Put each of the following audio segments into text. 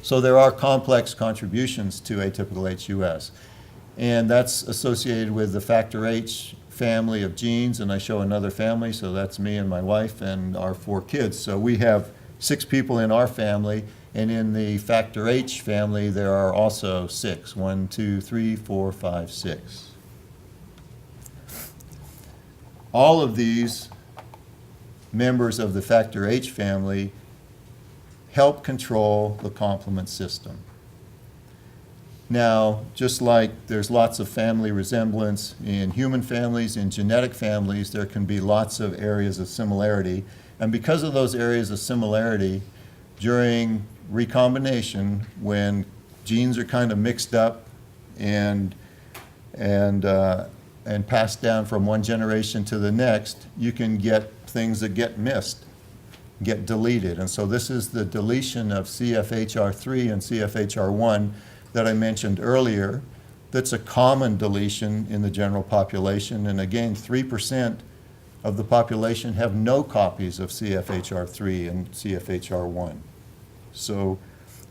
So there are complex contributions to atypical aHUS. And that's associated with the factor H family of genes, and I show another family, so that's me and my wife and our 4 kids. So we have 6 people in our family, and in the factor H family there are also 6. 1, 2, 3, 4, 5, 6. All of these members of the factor H family help control the complement system. Now, just like there's lots of family resemblance in human families, in genetic families, there can be lots of areas of similarity. And because of those areas of similarity, during recombination, when genes are kind of mixed up and passed down from one generation to the next, you can get things that get missed, get deleted. And so this is the deletion of CFHR3 and CFHR1 that I mentioned earlier. That's a common deletion in the general population. And again, 3% of the population have no copies of CFHR3 and CFHR1. So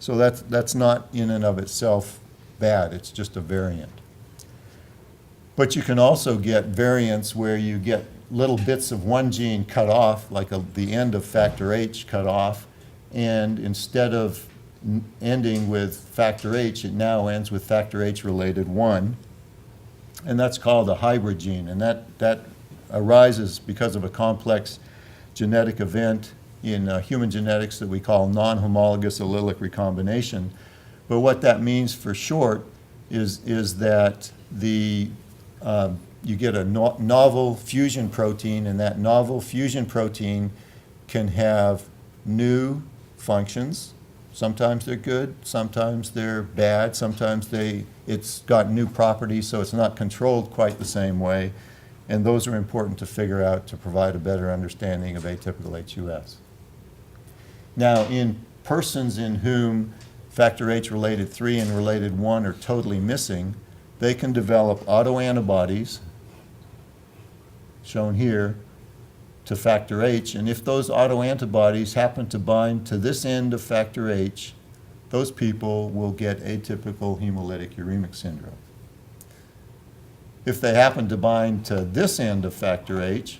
that's not in and of itself bad. It's just a variant. But you can also get variants where you get little bits of one gene cut off, like the end of factor H cut off, and instead of ending with factor H, it now ends with factor H-related 1, and that's called a hybrid gene, and that arises because of a complex genetic event in human genetics that we call non-homologous allelic recombination. But what that means for short is that you get a novel fusion protein, and that novel fusion protein can have new functions. Sometimes they're good, sometimes they're bad, sometimes it's got new properties, so it's not controlled quite the same way. And those are important to figure out to provide a better understanding of atypical aHUS. Now, in persons in whom factor H-related 3 and related 1 are totally missing, they can develop autoantibodies, shown here, to factor H, and if those autoantibodies happen to bind to this end of factor H, those people will get atypical hemolytic uremic syndrome. If they happen to bind to this end of factor H,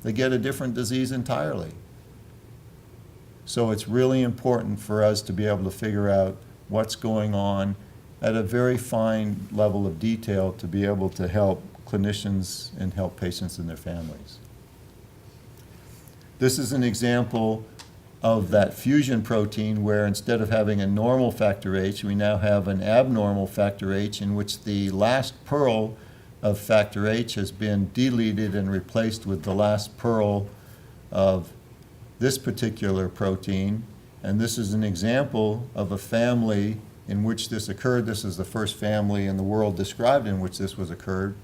they get a different disease entirely. So it's really important for us to be able to figure out what's going on at a very fine level of detail to be able to help clinicians and help patients and their families. This is an example of that fusion protein where instead of having a normal factor H, we now have an abnormal factor H in which the last pearl of factor H has been deleted and replaced with the last pearl of this particular protein. And this is an example of a family in which this occurred. This is the first family in the world described in which this occurred.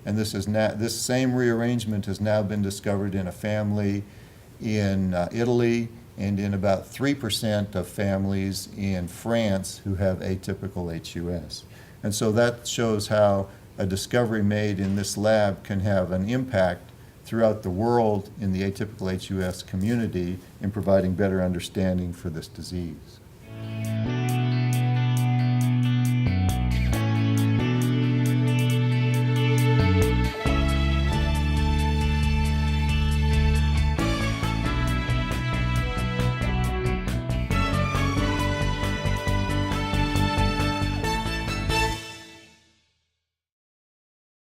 And this same rearrangement has now been discovered in a family in Italy and in about 3% of families in France who have atypical aHUS. And so that shows how a discovery made in this lab can have an impact throughout the world in the atypical aHUS community in providing better understanding for this disease.